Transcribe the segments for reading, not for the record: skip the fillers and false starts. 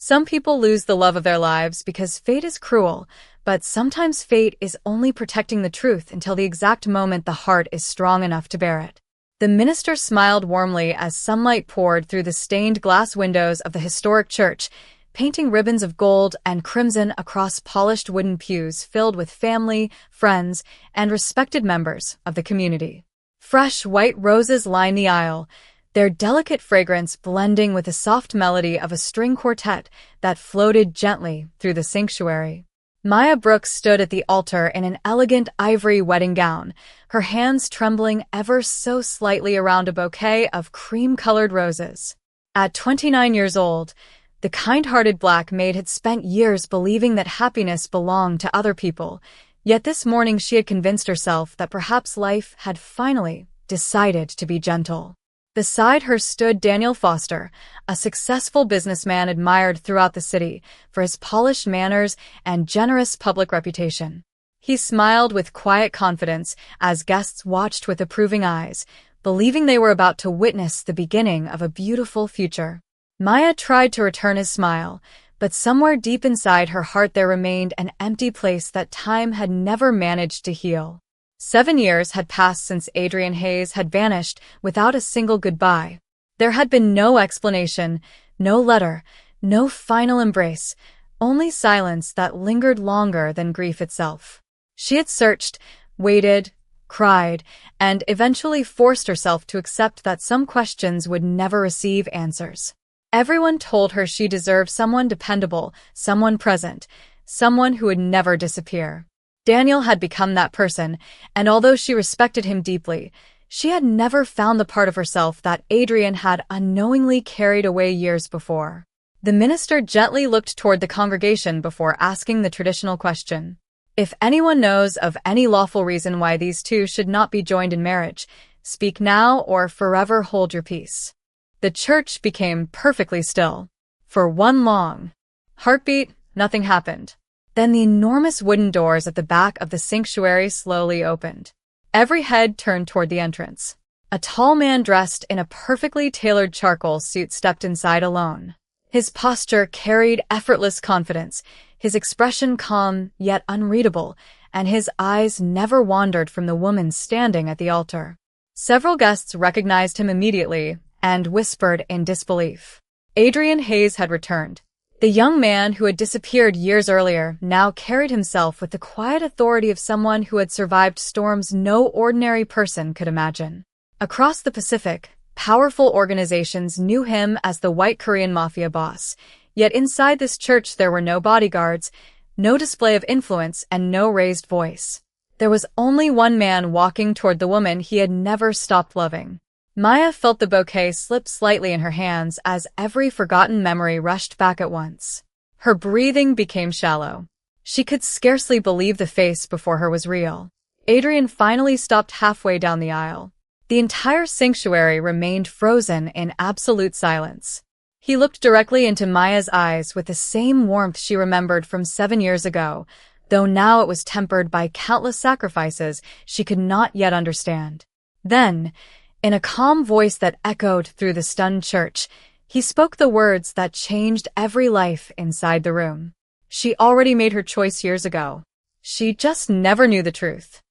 Some people lose the love of their lives because fate is cruel, but sometimes fate is only protecting the truth until the exact moment the heart is strong enough to bear it. The minister smiled warmly as sunlight poured through the stained glass windows of the historic church, painting ribbons of gold and crimson across polished wooden pews filled with family, friends, and respected members of the community. Fresh white roses lined the aisle, their delicate fragrance blending with the soft melody of a string quartet that floated gently through the sanctuary. Maya Brooks stood at the altar in an elegant ivory wedding gown, her hands trembling ever so slightly around a bouquet of cream-colored roses. At 29 years old, the kind-hearted Black Maid had spent years believing that happiness belonged to other people, yet this morning she had convinced herself that perhaps life had finally decided to be gentle. Beside her stood Daniel Foster, a successful businessman admired throughout the city for his polished manners and generous public reputation. He smiled with quiet confidence as guests watched with approving eyes, believing they were about to witness the beginning of a beautiful future. Maya tried to return his smile, but somewhere deep inside her heart there remained an empty place that time had never managed to heal. 7 years had passed since Adrian Hayes had vanished without a single goodbye. There had been no explanation, no letter, no final embrace, only silence that lingered longer than grief itself. She had searched, waited, cried, and eventually forced herself to accept that some questions would never receive answers. Everyone told her she deserved someone dependable, someone present, someone who would never disappear. Daniel had become that person, and although she respected him deeply, she had never found the part of herself that Adrian had unknowingly carried away years before. The minister gently looked toward the congregation before asking the traditional question. If anyone knows of any lawful reason why these two should not be joined in marriage, speak now or forever hold your peace. The church became perfectly still. For one long heartbeat, nothing happened. Then the enormous wooden doors at the back of the sanctuary slowly opened. Every head turned toward the entrance. A tall man dressed in a perfectly tailored charcoal suit stepped inside alone. His posture carried effortless confidence, his expression calm yet unreadable, and his eyes never wandered from the woman standing at the altar. Several guests recognized him immediately and whispered in disbelief. Adrian Hayes had returned. The young man who had disappeared years earlier now carried himself with the quiet authority of someone who had survived storms no ordinary person could imagine. Across the Pacific, powerful organizations knew him as the White Korean Mafia Boss, yet inside this church there were no bodyguards, no display of influence, and no raised voice. There was only one man walking toward the woman he had never stopped loving. Maya felt the bouquet slip slightly in her hands as every forgotten memory rushed back at once. Her breathing became shallow. She could scarcely believe the face before her was real. Adrian finally stopped halfway down the aisle. The entire sanctuary remained frozen in absolute silence. He looked directly into Maya's eyes with the same warmth she remembered from 7 years ago, though now it was tempered by countless sacrifices she could not yet understand. Then, in a calm voice that echoed through the stunned church, he spoke the words that changed every life inside the room. She already made her choice years ago. She just never knew the truth.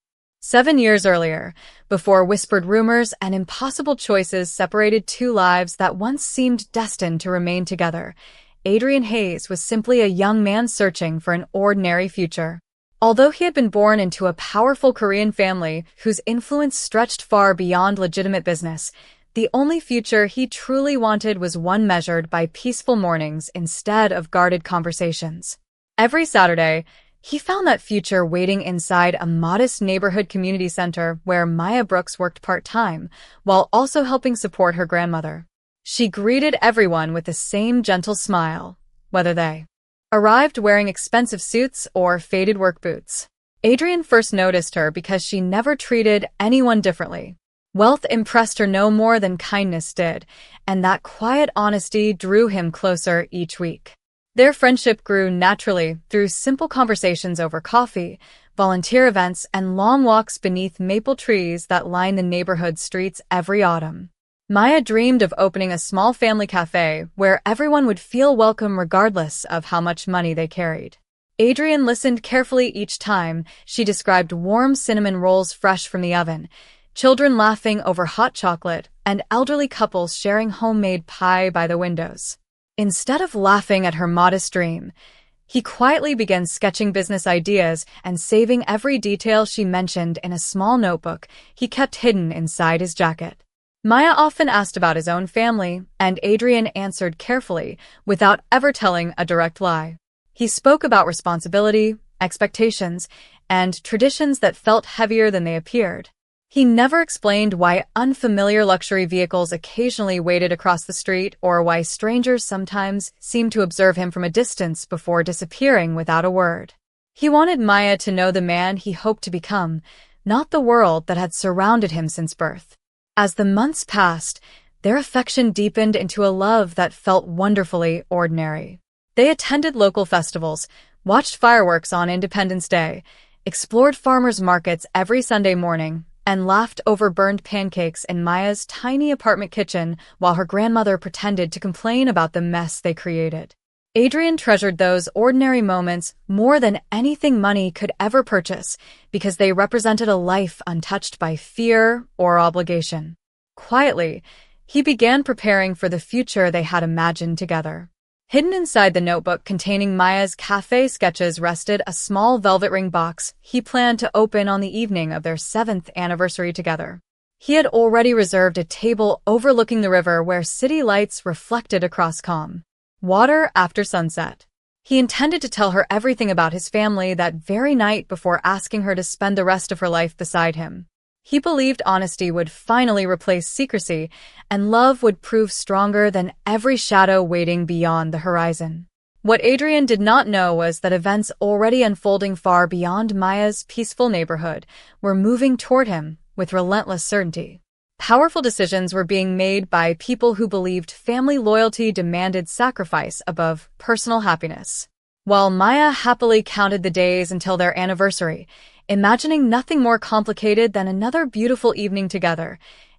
7 years earlier, before whispered rumors and impossible choices separated two lives that once seemed destined to remain together, Adrian Hayes was simply a young man searching for an ordinary future. Although he had been born into a powerful Korean family whose influence stretched far beyond legitimate business, the only future he truly wanted was one measured by peaceful mornings instead of guarded conversations. Every Saturday, he found that future waiting inside a modest neighborhood community center where Maya Brooks worked part-time, while also helping support her grandmother. She greeted everyone with the same gentle smile, whether they arrived wearing expensive suits or faded work boots. Adrian first noticed her because she never treated anyone differently. Wealth impressed her no more than kindness did, and that quiet honesty drew him closer each week. Their friendship grew naturally through simple conversations over coffee, volunteer events, and long walks beneath maple trees that line the neighborhood streets every autumn. Maya dreamed of opening a small family cafe where everyone would feel welcome regardless of how much money they carried. Adrian listened carefully each time she described warm cinnamon rolls fresh from the oven, children laughing over hot chocolate, and elderly couples sharing homemade pie by the windows. Instead of laughing at her modest dream, he quietly began sketching business ideas and saving every detail she mentioned in a small notebook he kept hidden inside his jacket. Maya often asked about his own family, and Adrian answered carefully, without ever telling a direct lie. He spoke about responsibility, expectations, and traditions that felt heavier than they appeared. He never explained why unfamiliar luxury vehicles occasionally waited across the street or why strangers sometimes seemed to observe him from a distance before disappearing without a word. He wanted Maya to know the man he hoped to become, not the world that had surrounded him since birth. As the months passed, their affection deepened into a love that felt wonderfully ordinary. They attended local festivals, watched fireworks on Independence Day, explored farmers' markets every Sunday morning, and laughed over burned pancakes in Maya's tiny apartment kitchen while her grandmother pretended to complain about the mess they created. Adrian treasured those ordinary moments more than anything money could ever purchase because they represented a life untouched by fear or obligation. Quietly, he began preparing for the future they had imagined together. Hidden inside the notebook containing Maya's cafe sketches rested a small velvet ring box he planned to open on the evening of their 7th anniversary together. He had already reserved a table overlooking the river where city lights reflected across calm water after sunset. He intended to tell her everything about his family that very night before asking her to spend the rest of her life beside him. He believed honesty would finally replace secrecy, and love would prove stronger than every shadow waiting beyond the horizon. What Adrian did not know was that events already unfolding far beyond Maya's peaceful neighborhood were moving toward him with relentless certainty. Powerful decisions were being made by people who believed family loyalty demanded sacrifice above personal happiness. While Maya happily counted the days until their anniversary, imagining nothing more complicated than another beautiful evening together,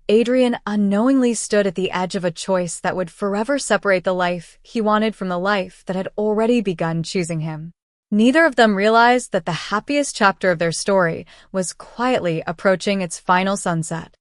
Adrian unknowingly stood at the edge of a choice that would forever separate the life he wanted from the life that had already begun choosing him. Neither of them realized that the happiest chapter of their story was quietly approaching its final sunset.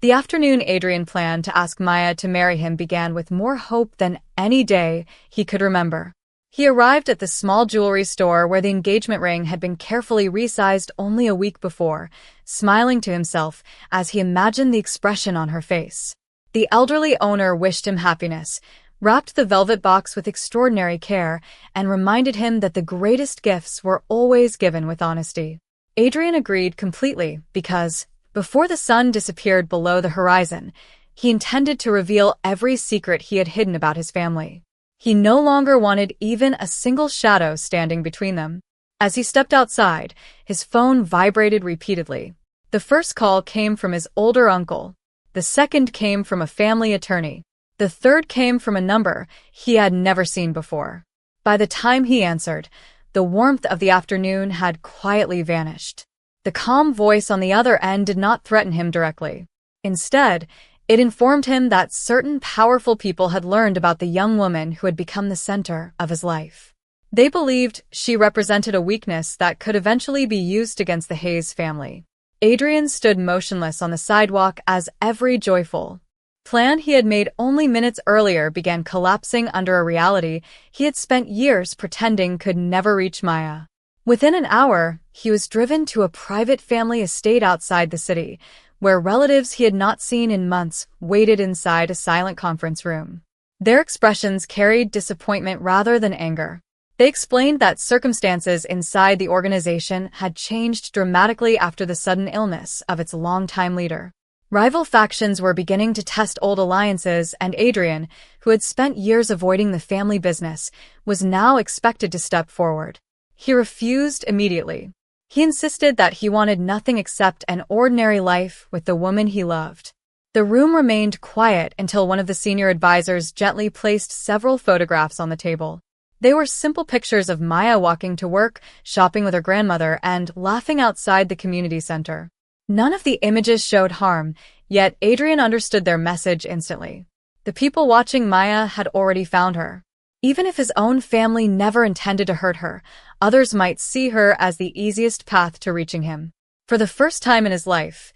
The afternoon Adrian planned to ask Maya to marry him began with more hope than any day he could remember. He arrived at the small jewelry store where the engagement ring had been carefully resized only a week before, smiling to himself as he imagined the expression on her face. The elderly owner wished him happiness, wrapped the velvet box with extraordinary care, and reminded him that the greatest gifts were always given with honesty. Adrian agreed completely because, before the sun disappeared below the horizon, he intended to reveal every secret he had hidden about his family. He no longer wanted even a single shadow standing between them. As he stepped outside, his phone vibrated repeatedly. The first call came from his older uncle. The second came from a family attorney. The third came from a number he had never seen before. By the time he answered, the warmth of the afternoon had quietly vanished. The calm voice on the other end did not threaten him directly. Instead, it informed him that certain powerful people had learned about the young woman who had become the center of his life. They believed she represented a weakness that could eventually be used against the Hayes family. Adrian stood motionless on the sidewalk as every joyful plan he had made only minutes earlier began collapsing under a reality he had spent years pretending could never reach Maya. Within an hour, he was driven to a private family estate outside the city, where relatives he had not seen in months waited inside a silent conference room. Their expressions carried disappointment rather than anger. They explained that circumstances inside the organization had changed dramatically after the sudden illness of its longtime leader. Rival factions were beginning to test old alliances, and Adrian, who had spent years avoiding the family business, was now expected to step forward. He refused immediately. He insisted that he wanted nothing except an ordinary life with the woman he loved. The room remained quiet until one of the senior advisors gently placed several photographs on the table. They were simple pictures of Maya walking to work, shopping with her grandmother, and laughing outside the community center. None of the images showed harm, Yet Adrian understood their message instantly. The people watching Maya had already found her. Even if his own family never intended to hurt her, others might see her as the easiest path to reaching him. For the first time in his life,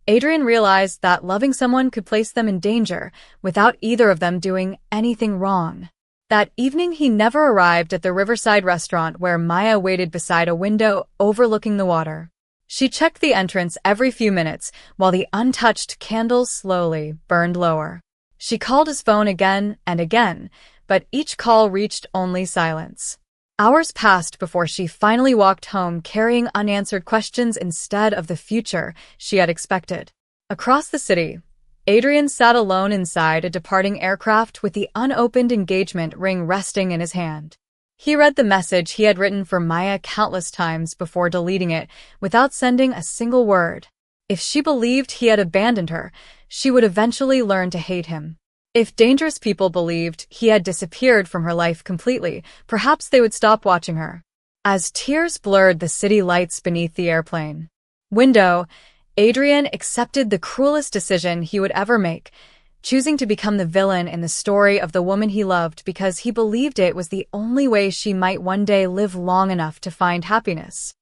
Adrian realized that loving someone could place them in danger without either of them doing anything wrong. That evening, he never arrived at the riverside restaurant where Maya waited beside a window overlooking the water. She checked the entrance every few minutes while the untouched candles slowly burned lower. She called his phone again and again, but each call reached only silence. Hours passed before she finally walked home carrying unanswered questions instead of the future she had expected. Across the city, Adrian sat alone inside a departing aircraft with the unopened engagement ring resting in his hand. He read the message he had written for Maya countless times before deleting it without sending a single word. If she believed he had abandoned her, she would eventually learn to hate him. If dangerous people believed he had disappeared from her life completely, perhaps they would stop watching her. As tears blurred the city lights beneath the airplane window, Adrian accepted the cruelest decision he would ever make, choosing to become the villain in the story of the woman he loved because he believed it was the only way she might one day live long enough to find happiness.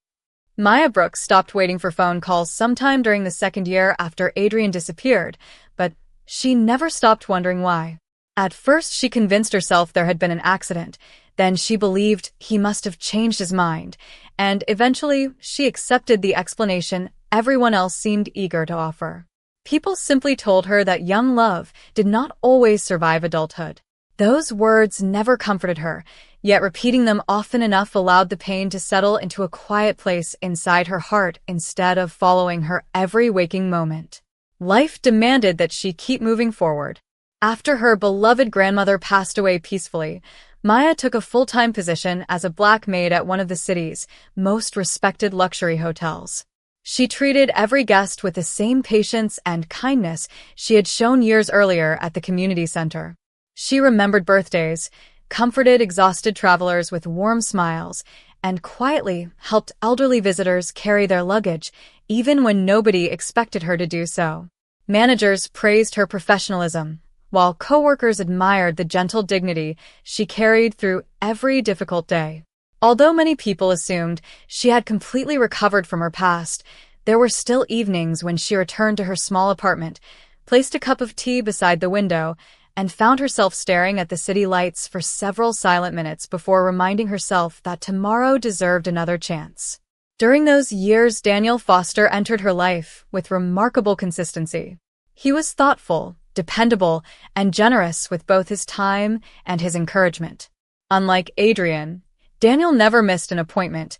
Maya Brooks stopped waiting for phone calls sometime during the second year after Adrian disappeared, but she never stopped wondering why. At first, she convinced herself there had been an accident. Then she believed he must have changed his mind, and eventually she accepted the explanation everyone else seemed eager to offer. People simply told her that young love did not always survive adulthood. Those words never comforted her, yet repeating them often enough allowed the pain to settle into a quiet place inside her heart instead of following her every waking moment. Life demanded that she keep moving forward. After her beloved grandmother passed away peacefully, Maya took a full-time position as a black maid at one of the city's most respected luxury hotels. She treated every guest with the same patience and kindness she had shown years earlier at the community center. She remembered birthdays, comforted exhausted travelers with warm smiles, and quietly helped elderly visitors carry their luggage, even when nobody expected her to do so. Managers praised her professionalism, while coworkers admired the gentle dignity she carried through every difficult day. Although many people assumed she had completely recovered from her past, there were still evenings when she returned to her small apartment, placed a cup of tea beside the window, and found herself staring at the city lights for several silent minutes before reminding herself that tomorrow deserved another chance. During those years, Daniel Foster entered her life with remarkable consistency. He was thoughtful, dependable, and generous with both his time and his encouragement. Unlike Adrian, Daniel never missed an appointment,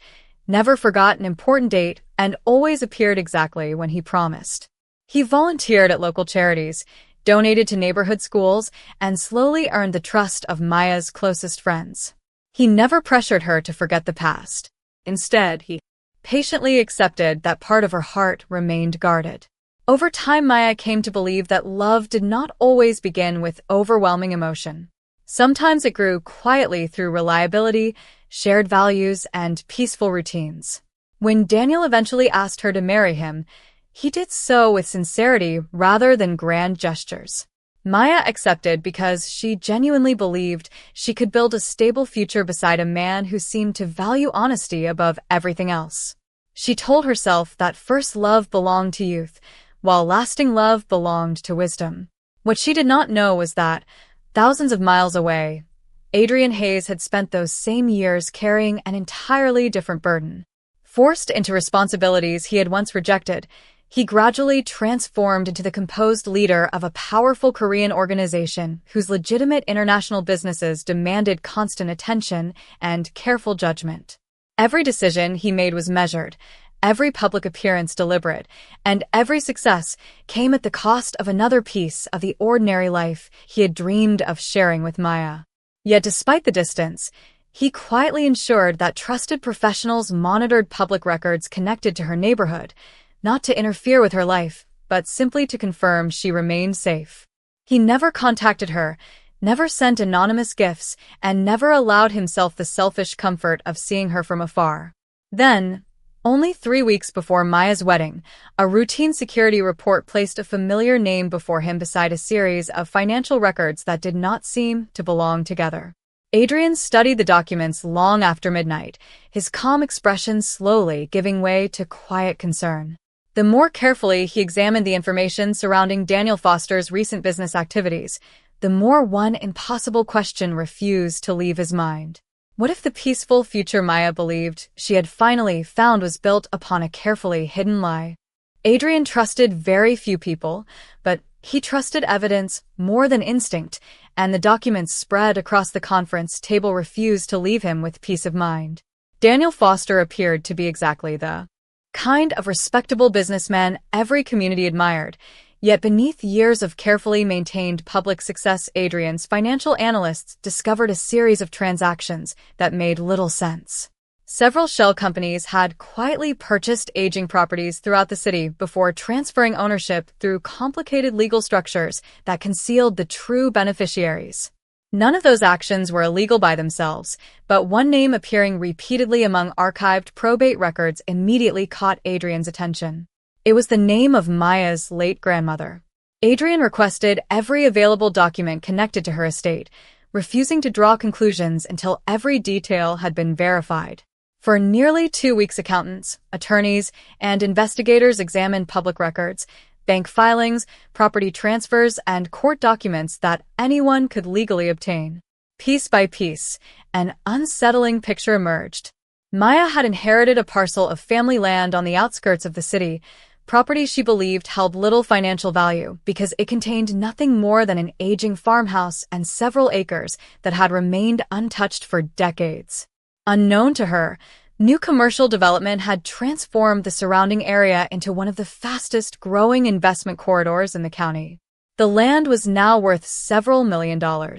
never forgot an important date, and always appeared exactly when he promised. He volunteered at local charities, donated to neighborhood schools, and slowly earned the trust of Maya's closest friends. He never pressured her to forget the past. Instead, he patiently accepted that part of her heart remained guarded. Over time, Maya came to believe that love did not always begin with overwhelming emotion. Sometimes it grew quietly through reliability, shared values, and peaceful routines. When Daniel eventually asked her to marry him, he did so with sincerity rather than grand gestures. Maya accepted because she genuinely believed she could build a stable future beside a man who seemed to value honesty above everything else. She told herself that first love belonged to youth, while lasting love belonged to wisdom. What she did not know was that, thousands of miles away, Adrian Hayes had spent those same years carrying an entirely different burden. Forced into responsibilities he had once rejected, he gradually transformed into the composed leader of a powerful Korean organization whose legitimate international businesses demanded constant attention and careful judgment. Every decision he made was measured, every public appearance deliberate, and every success came at the cost of another piece of the ordinary life he had dreamed of sharing with Maya. Yet despite the distance, he quietly ensured that trusted professionals monitored public records connected to her neighborhood, not to interfere with her life, but simply to confirm she remained safe. He never contacted her, never sent anonymous gifts, and never allowed himself the selfish comfort of seeing her from afar. Then, Only 3 weeks before Maya's wedding, a routine security report placed a familiar name before him beside a series of financial records that did not seem to belong together. Adrian studied the documents long after midnight, his calm expression slowly giving way to quiet concern. The more carefully he examined the information surrounding Daniel Foster's recent business activities, the more one impossible question refused to leave his mind. What if the peaceful future Maya believed she had finally found was built upon a carefully hidden lie? Adrian trusted very few people, but he trusted evidence more than instinct, and the documents spread across the conference table refused to leave him with peace of mind. Daniel Foster appeared to be exactly the kind of respectable businessman every community admired, yet beneath years of carefully maintained public success, Adrian's financial analysts discovered a series of transactions that made little sense. Several shell companies had quietly purchased aging properties throughout the city before transferring ownership through complicated legal structures that concealed the true beneficiaries. None of those actions were illegal by themselves, but one name appearing repeatedly among archived probate records immediately caught Adrian's attention. It was the name of Maya's late grandmother. Adrian requested every available document connected to her estate, refusing to draw conclusions until every detail had been verified. For nearly 2 weeks, accountants, attorneys, and investigators examined public records, bank filings, property transfers, and court documents that anyone could legally obtain. Piece by piece, an unsettling picture emerged. Maya had inherited a parcel of family land on the outskirts of the city, property she believed held little financial value because it contained nothing more than an aging farmhouse and several acres that had remained untouched for decades. Unknown to her, new commercial development had transformed the surrounding area into one of the fastest-growing investment corridors in the county. The land was now worth several $1 million.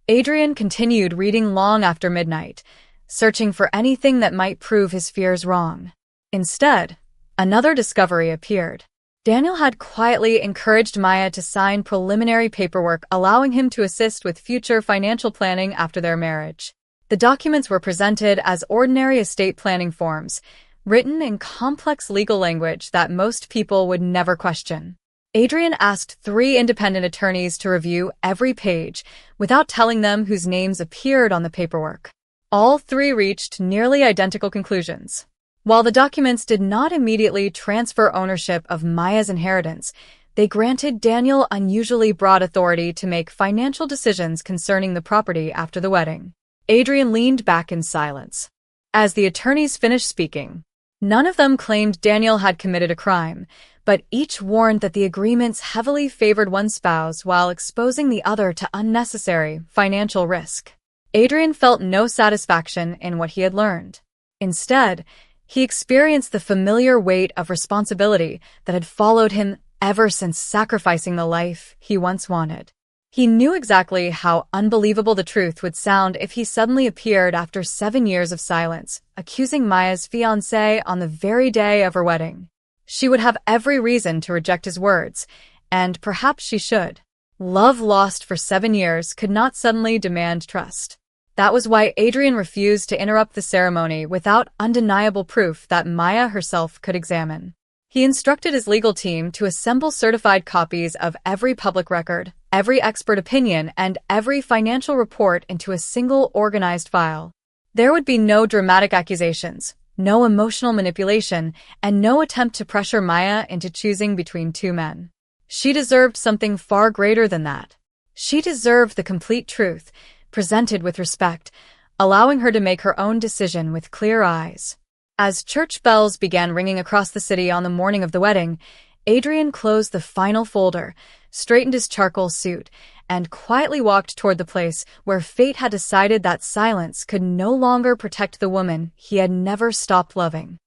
Adrian continued reading long after midnight, searching for anything that might prove his fears wrong. Instead, another discovery appeared. Daniel had quietly encouraged Maya to sign preliminary paperwork allowing him to assist with future financial planning after their marriage. The documents were presented as ordinary estate planning forms, written in complex legal language that most people would never question. Adrian asked 3 independent attorneys to review every page without telling them whose names appeared on the paperwork. All 3 reached nearly identical conclusions. While the documents did not immediately transfer ownership of Maya's inheritance, they granted Daniel unusually broad authority to make financial decisions concerning the property after the wedding. Adrian leaned back in silence. As the attorneys finished speaking, none of them claimed Daniel had committed a crime, but each warned that the agreements heavily favored one spouse while exposing the other to unnecessary financial risk. Adrian felt no satisfaction in what he had learned. Instead, he experienced the familiar weight of responsibility that had followed him ever since sacrificing the life he once wanted. He knew exactly how unbelievable the truth would sound if he suddenly appeared after 7 years of silence, accusing Maya's fiancé on the very day of her wedding. She would have every reason to reject his words, and perhaps she should. Love lost for 7 years could not suddenly demand trust. That was why Adrian refused to interrupt the ceremony without undeniable proof that Maya herself could examine. He instructed his legal team to assemble certified copies of every public record, every expert opinion, and every financial report into a single organized file. There would be no dramatic accusations, no emotional manipulation, and no attempt to pressure Maya into choosing between 2 men. She deserved something far greater than that. She deserved the complete truth, presented with respect, allowing her to make her own decision with clear eyes. As church bells began ringing across the city on the morning of the wedding, Adrian closed the final folder, straightened his charcoal suit, and quietly walked toward the place where fate had decided that silence could no longer protect the woman he had never stopped loving.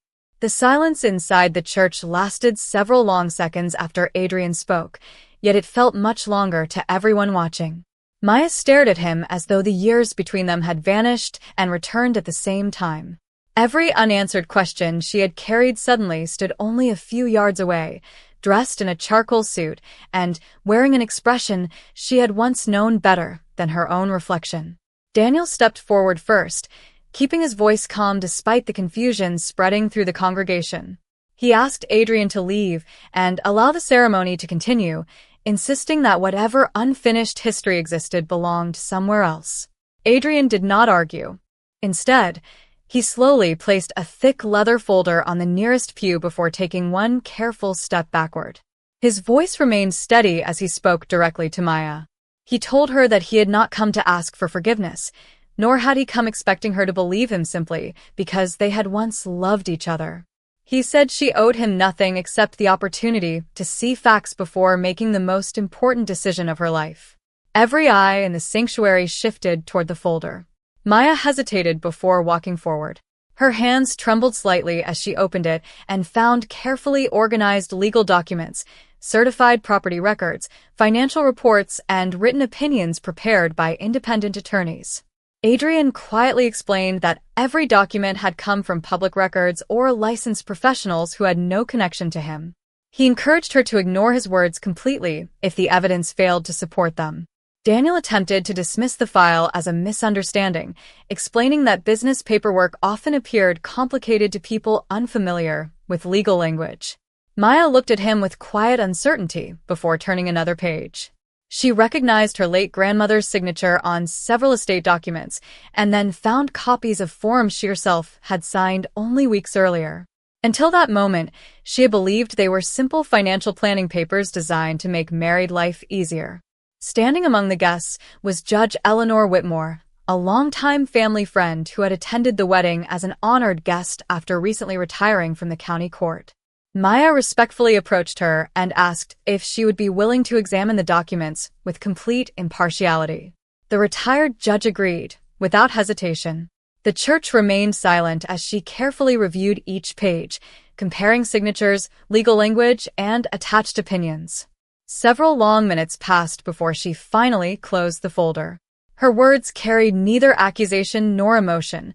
The silence inside the church lasted several long seconds after Adrian spoke, yet it felt much longer to everyone watching. Maya stared at him as though the years between them had vanished and returned at the same time. Every unanswered question she had carried suddenly stood only a few yards away, dressed in a charcoal suit and wearing an expression she had once known better than her own reflection. Daniel stepped forward first, keeping his voice calm despite the confusion spreading through the congregation. He asked Adrian to leave and allow the ceremony to continue, insisting that whatever unfinished history existed belonged somewhere else. Adrian did not argue. Instead, he slowly placed a thick leather folder on the nearest pew before taking one careful step backward. His voice remained steady as he spoke directly to Maya. He told her that he had not come to ask for forgiveness, nor had he come expecting her to believe him simply because they had once loved each other. He said she owed him nothing except the opportunity to see facts before making the most important decision of her life. Every eye in the sanctuary shifted toward the folder. Maya hesitated before walking forward. Her hands trembled slightly as she opened it and found carefully organized legal documents, certified property records, financial reports, and written opinions prepared by independent attorneys. Adrian quietly explained that every document had come from public records or licensed professionals who had no connection to him. He encouraged her to ignore his words completely if the evidence failed to support them. Daniel attempted to dismiss the file as a misunderstanding, explaining that business paperwork often appeared complicated to people unfamiliar with legal language. Maya looked at him with quiet uncertainty before turning another page. She recognized her late grandmother's signature on several estate documents and then found copies of forms she herself had signed only weeks earlier. Until that moment, she had believed they were simple financial planning papers designed to make married life easier. Standing among the guests was Judge Eleanor Whitmore, a longtime family friend who had attended the wedding as an honored guest after recently retiring from the county court. Maya respectfully approached her and asked if she would be willing to examine the documents with complete impartiality. The retired judge agreed, without hesitation. The church remained silent as she carefully reviewed each page, comparing signatures, legal language, and attached opinions. Several long minutes passed before she finally closed the folder. Her words carried neither accusation nor emotion,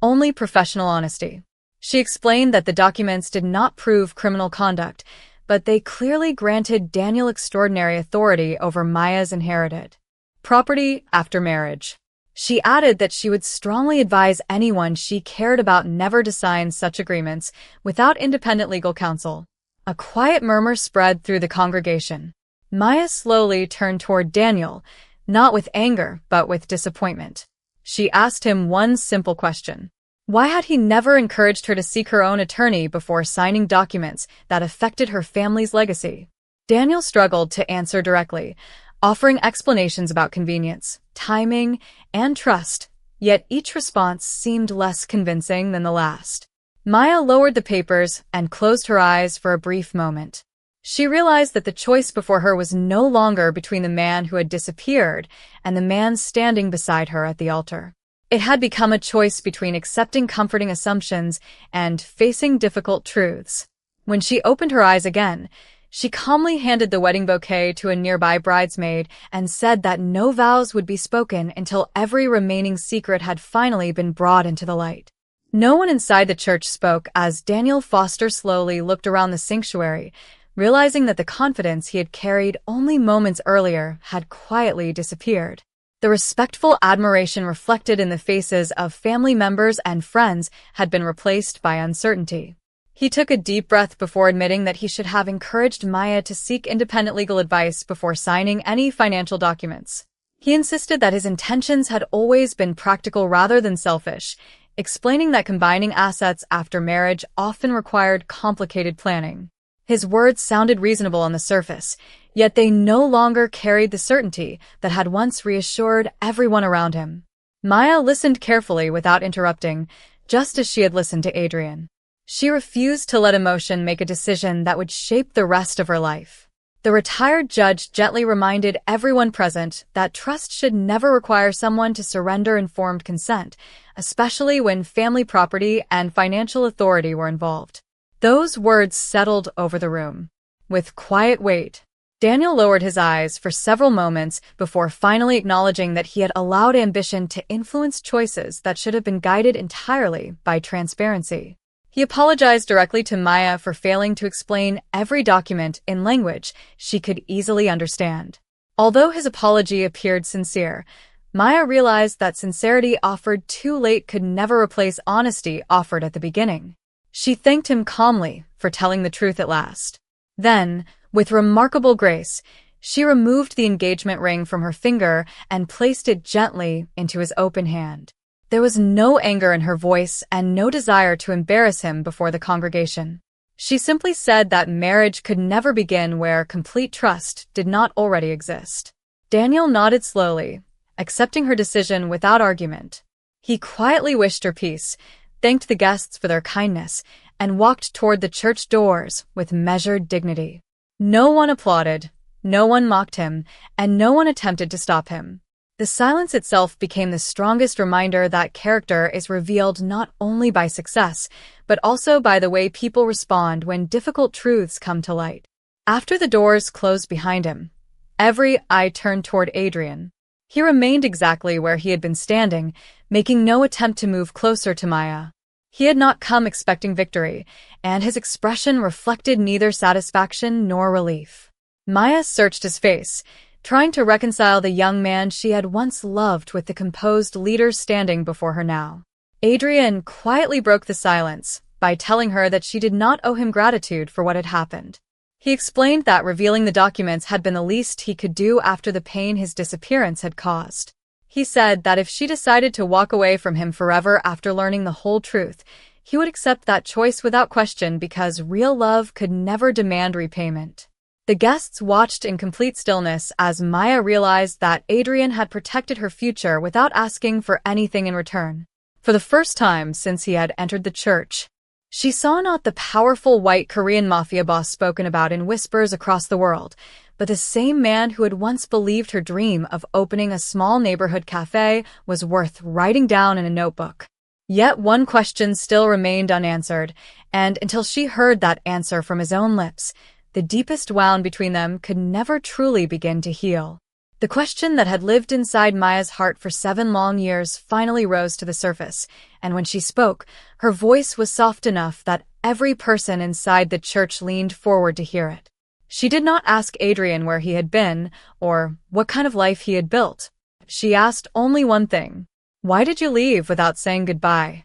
only professional honesty. She explained that the documents did not prove criminal conduct, but they clearly granted Daniel extraordinary authority over Maya's inherited property after marriage. She added that she would strongly advise anyone she cared about never to sign such agreements without independent legal counsel. A quiet murmur spread through the congregation. Maya slowly turned toward Daniel, not with anger, but with disappointment. She asked him one simple question. Why had he never encouraged her to seek her own attorney before signing documents that affected her family's legacy? Daniel struggled to answer directly, offering explanations about convenience, timing, and trust, yet each response seemed less convincing than the last. Maya lowered the papers and closed her eyes for a brief moment. She realized that the choice before her was no longer between the man who had disappeared and the man standing beside her at the altar. It had become a choice between accepting comforting assumptions and facing difficult truths. When she opened her eyes again, she calmly handed the wedding bouquet to a nearby bridesmaid and said that no vows would be spoken until every remaining secret had finally been brought into the light. No one inside the church spoke as Daniel Foster slowly looked around the sanctuary, realizing that the confidence he had carried only moments earlier had quietly disappeared. The respectful admiration reflected in the faces of family members and friends had been replaced by uncertainty. He took a deep breath before admitting that he should have encouraged Maya to seek independent legal advice before signing any financial documents. He insisted that his intentions had always been practical rather than selfish, explaining that combining assets after marriage often required complicated planning. His words sounded reasonable on the surface, yet they no longer carried the certainty that had once reassured everyone around him. Maya listened carefully without interrupting, just as she had listened to Adrian. She refused to let emotion make a decision that would shape the rest of her life. The retired judge gently reminded everyone present that trust should never require someone to surrender informed consent, especially when family property and financial authority were involved. Those words settled over the room. With quiet weight, Daniel lowered his eyes for several moments before finally acknowledging that he had allowed ambition to influence choices that should have been guided entirely by transparency. He apologized directly to Maya for failing to explain every document in language she could easily understand. Although his apology appeared sincere, Maya realized that sincerity offered too late could never replace honesty offered at the beginning. She thanked him calmly for telling the truth at last. Then, with remarkable grace, she removed the engagement ring from her finger and placed it gently into his open hand. There was no anger in her voice and no desire to embarrass him before the congregation. She simply said that marriage could never begin where complete trust did not already exist. Daniel nodded slowly, accepting her decision without argument. He quietly wished her peace, thanked the guests for their kindness, and walked toward the church doors with measured dignity. No one applauded, no one mocked him, and no one attempted to stop him. The silence itself became the strongest reminder that character is revealed not only by success, but also by the way people respond when difficult truths come to light. After the doors closed behind him, every eye turned toward Adrian. He remained exactly where he had been standing, making no attempt to move closer to Maya. He had not come expecting victory, and his expression reflected neither satisfaction nor relief. Maya searched his face, trying to reconcile the young man she had once loved with the composed leader standing before her now. Adrian quietly broke the silence by telling her that she did not owe him gratitude for what had happened. He explained that revealing the documents had been the least he could do after the pain his disappearance had caused. He said that if she decided to walk away from him forever after learning the whole truth, he would accept that choice without question because real love could never demand repayment. The guests watched in complete stillness as Maya realized that Adrian had protected her future without asking for anything in return. For the first time since he had entered the church, she saw not the powerful White Korean Mafia Boss spoken about in whispers across the world, but the same man who had once believed her dream of opening a small neighborhood cafe was worth writing down in a notebook. Yet one question still remained unanswered, and until she heard that answer from his own lips, the deepest wound between them could never truly begin to heal. The question that had lived inside Maya's heart for 7 long years finally rose to the surface, and when she spoke, her voice was soft enough that every person inside the church leaned forward to hear it. She did not ask Adrian where he had been, or what kind of life he had built. She asked only one thing: why did you leave without saying goodbye?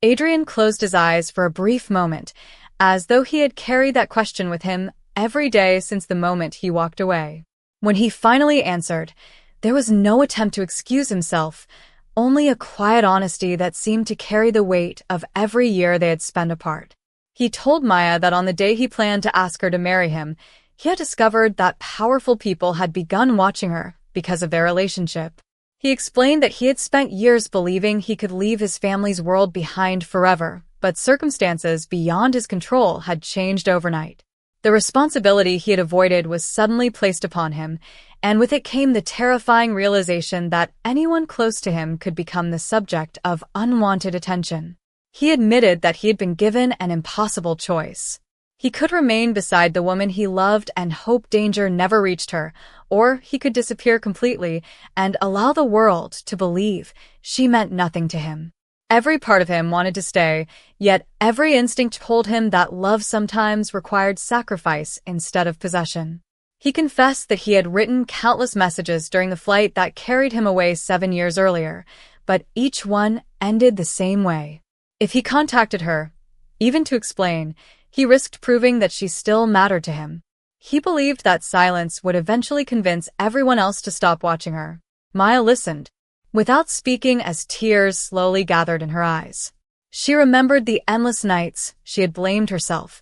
Adrian closed his eyes for a brief moment, as though he had carried that question with him every day since the moment he walked away. When he finally answered, there was no attempt to excuse himself, only a quiet honesty that seemed to carry the weight of every year they had spent apart. He told Maya that on the day he planned to ask her to marry him, he had discovered that powerful people had begun watching her because of their relationship. He explained that he had spent years believing he could leave his family's world behind forever, but circumstances beyond his control had changed overnight. The responsibility he had avoided was suddenly placed upon him, and with it came the terrifying realization that anyone close to him could become the subject of unwanted attention. He admitted that he had been given an impossible choice. He could remain beside the woman he loved and hope danger never reached her, or he could disappear completely and allow the world to believe she meant nothing to him. Every part of him wanted to stay, yet every instinct told him that love sometimes required sacrifice instead of possession. He confessed that he had written countless messages during the flight that carried him away 7 years earlier, but each one ended the same way. If he contacted her, even to explain, he risked proving that she still mattered to him. He believed that silence would eventually convince everyone else to stop watching her. Maya listened, without speaking, as tears slowly gathered in her eyes. She remembered the endless nights she had blamed herself,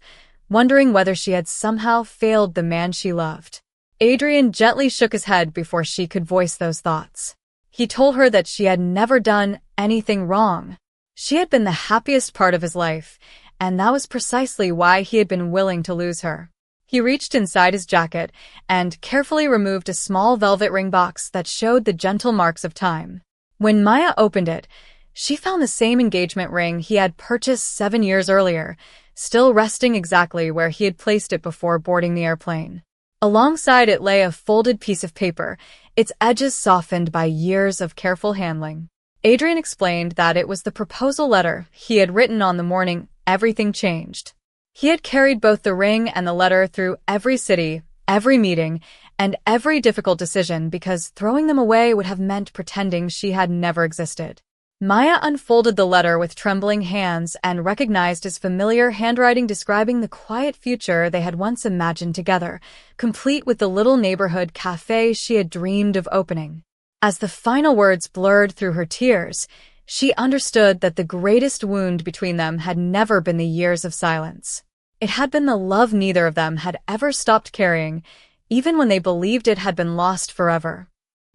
wondering whether she had somehow failed the man she loved. Adrian gently shook his head before she could voice those thoughts. He told her that she had never done anything wrong. She had been the happiest part of his life, and that was precisely why he had been willing to lose her. He reached inside his jacket and carefully removed a small velvet ring box that showed the gentle marks of time. When Maya opened it, she found the same engagement ring he had purchased 7 years earlier, still resting exactly where he had placed it before boarding the airplane. Alongside it lay a folded piece of paper, its edges softened by years of careful handling. Adrian explained that it was the proposal letter he had written on the morning everything changed. He had carried both the ring and the letter through every city, every meeting, and every difficult decision because throwing them away would have meant pretending she had never existed. Maya unfolded the letter with trembling hands and recognized his familiar handwriting describing the quiet future they had once imagined together, complete with the little neighborhood cafe she had dreamed of opening. As the final words blurred through her tears, she understood that the greatest wound between them had never been the years of silence. It had been the love neither of them had ever stopped carrying, even when they believed it had been lost forever.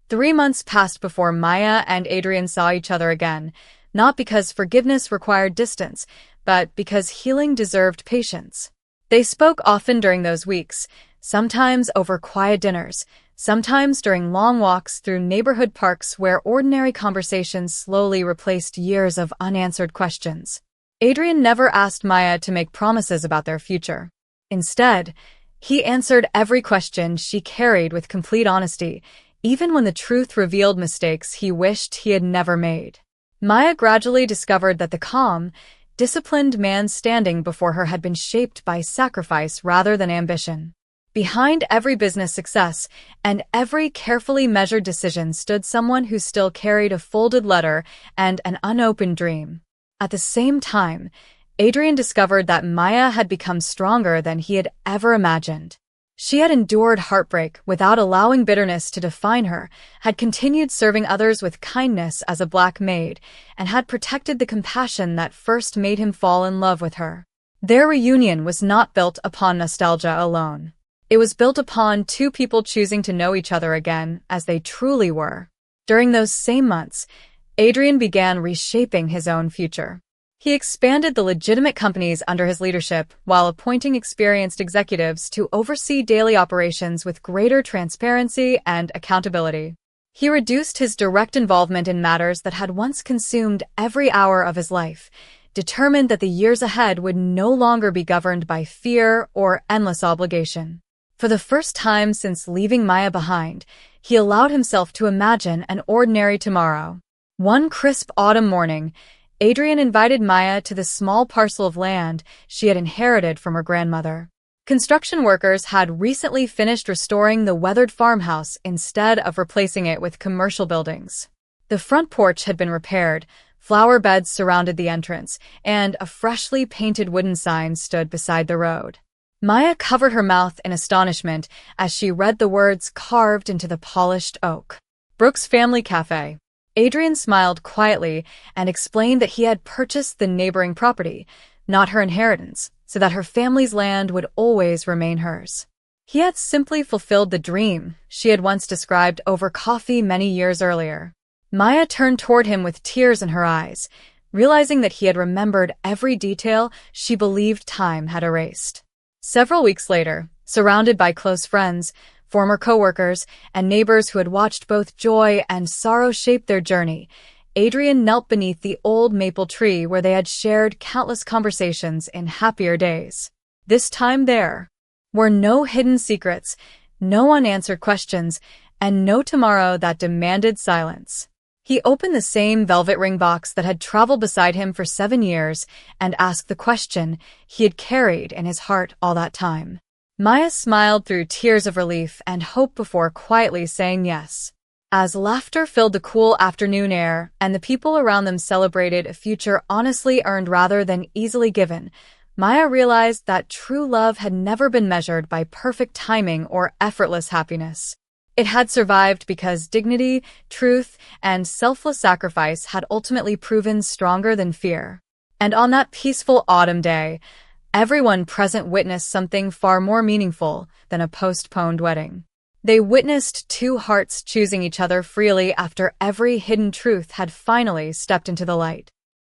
3 months passed before Maya and Adrian saw each other again, not because forgiveness required distance, but because healing deserved patience. They spoke often during those weeks, sometimes over quiet dinners, sometimes during long walks through neighborhood parks where ordinary conversations slowly replaced years of unanswered questions. Adrian never asked Maya to make promises about their future. Instead, he answered every question she carried with complete honesty, even when the truth revealed mistakes he wished he had never made. Maya gradually discovered that the calm, disciplined man standing before her had been shaped by sacrifice rather than ambition. Behind every business success and every carefully measured decision stood someone who still carried a folded letter and an unopened dream. At the same time, Adrian discovered that Maya had become stronger than he had ever imagined. She had endured heartbreak without allowing bitterness to define her, had continued serving others with kindness as a Black Maid, and had protected the compassion that first made him fall in love with her. Their reunion was not built upon nostalgia alone. It was built upon two people choosing to know each other again as they truly were. During those same months, Adrian began reshaping his own future. He expanded the legitimate companies under his leadership while appointing experienced executives to oversee daily operations with greater transparency and accountability. He reduced his direct involvement in matters that had once consumed every hour of his life, determined that the years ahead would no longer be governed by fear or endless obligation. For the first time since leaving Maya behind, he allowed himself to imagine an ordinary tomorrow. One crisp autumn morning, Adrian invited Maya to the small parcel of land she had inherited from her grandmother. Construction workers had recently finished restoring the weathered farmhouse instead of replacing it with commercial buildings. The front porch had been repaired, flower beds surrounded the entrance, and a freshly painted wooden sign stood beside the road. Maya covered her mouth in astonishment as she read the words carved into the polished oak. Brooks Family Cafe. Adrian smiled quietly and explained that he had purchased the neighboring property, not her inheritance, so that her family's land would always remain hers. He had simply fulfilled the dream she had once described over coffee many years earlier. Maya turned toward him with tears in her eyes, realizing that he had remembered every detail she believed time had erased. Several weeks later, surrounded by close friends, former coworkers, and neighbors who had watched both joy and sorrow shape their journey, Adrian knelt beneath the old maple tree where they had shared countless conversations in happier days. This time there were no hidden secrets, no unanswered questions, and no tomorrow that demanded silence. He opened the same velvet ring box that had traveled beside him for 7 years and asked the question he had carried in his heart all that time. Maya smiled through tears of relief and hope before quietly saying yes. As laughter filled the cool afternoon air and the people around them celebrated a future honestly earned rather than easily given, Maya realized that true love had never been measured by perfect timing or effortless happiness. It had survived because dignity, truth, and selfless sacrifice had ultimately proven stronger than fear. And on that peaceful autumn day, everyone present witnessed something far more meaningful than a postponed wedding. They witnessed two hearts choosing each other freely after every hidden truth had finally stepped into the light.